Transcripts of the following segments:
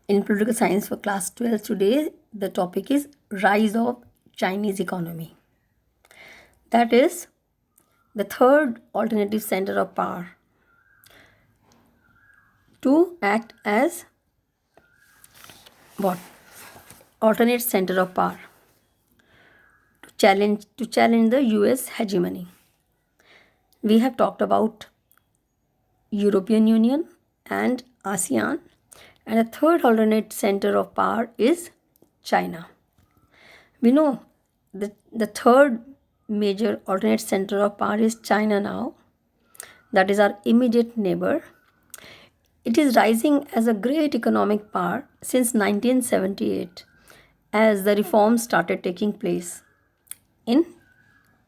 In political science for class 12 today, the topic is rise of Chinese economy. That is the third alternative center of power to act as what? Alternate center of power to challenge the US hegemony. We have talked about European Union and ASEAN, and a third alternate center of power is China. We know the third major alternate center of power is China now, that is our immediate neighbor. It is rising as a great economic power since 1978 as the reforms started taking place in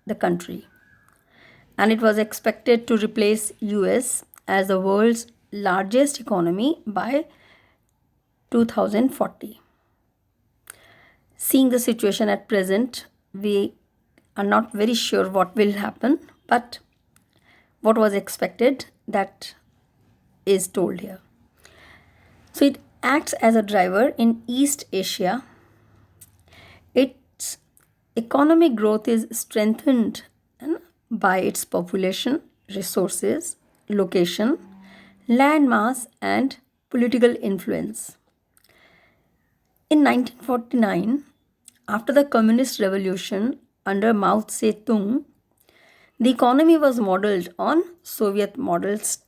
the country, and it was expected to replace US as the world's largest economy by 2040. Seeing the situation at present, we are not very sure what will happen, but what was expected, that is told here. So it acts as a driver in East Asia. Its economic growth is strengthened by its population, resources, location, land mass, and political influence. In 1949, after the Communist Revolution under Mao Zedong, the economy was modeled on Soviet models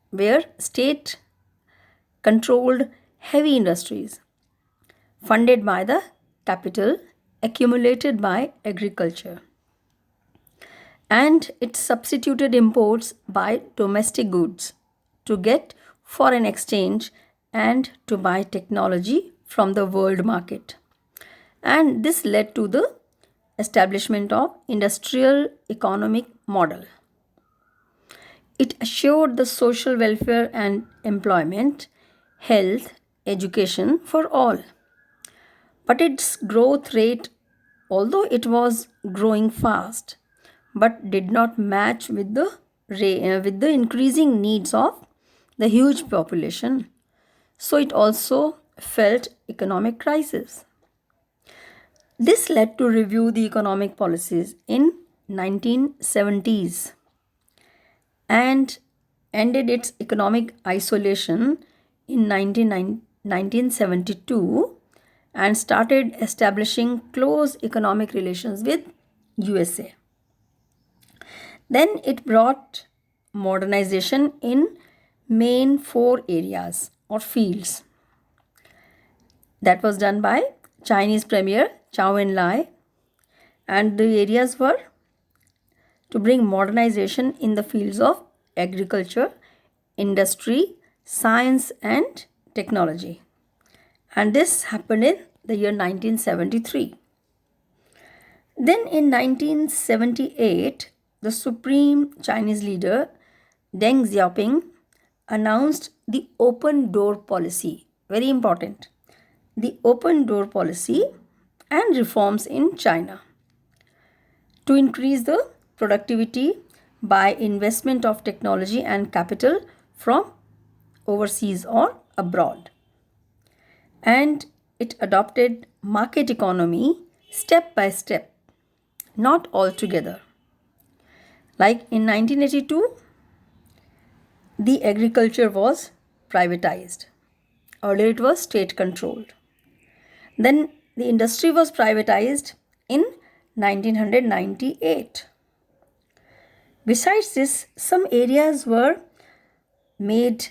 where state controlled heavy industries funded by the capital accumulated by agriculture, and it substituted imports by domestic goods to get foreign exchange and to buy technology from the world market. And this led to the establishment of industrial economic model. It assured the social welfare and employment, health, education for all. But its growth rate, although it was growing fast, but did not match with the increasing needs of the huge population. So it also felt economic crisis. This led to review the economic policies in 1970s and ended its economic isolation in 1972 and started establishing close economic relations with USA. Then it brought modernization in main four areas or fields. That was done by Chinese Premier Chow En-lai, and the areas were to bring modernization in the fields of agriculture, industry, science, and technology. And this happened in the year 1973. Then in 1978, the supreme Chinese leader Deng Xiaoping announced the open door policy. Very important. The open door policy and reforms in China to increase the productivity by investment of technology and capital from overseas or abroad. And it adopted market economy step by step, not all together. Like in 1982, the agriculture was privatized. Earlier it was state controlled. Then the industry was privatized in 1998. Besides this, some areas were made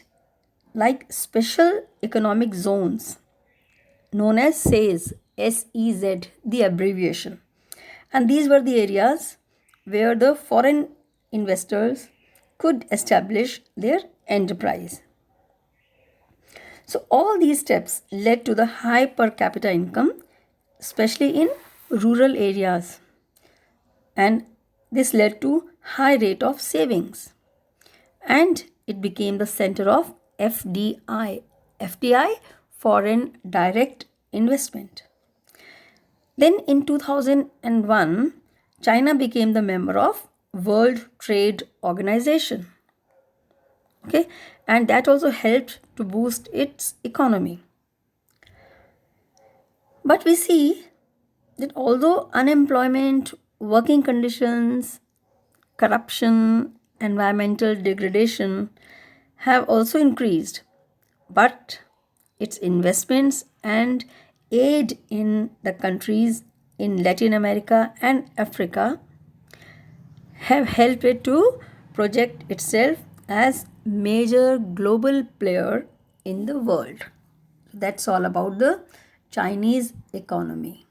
like special economic zones known as SEZ, SEZ, the abbreviation. And these were the areas where the foreign investors could establish their enterprise. So all these steps led to the high per capita income, especially in rural areas. And this led to high rate of savings. And it became the center of FDI. FDI, foreign direct investment. Then in 2001, China became the member of World Trade Organization. Okay, and that also helped to boost its economy. But we see that although unemployment, working conditions, corruption, environmental degradation have also increased, but its investments and aid in the countries in Latin America and Africa have helped it to project itself as major global player in the world. That's all about the Chinese economy.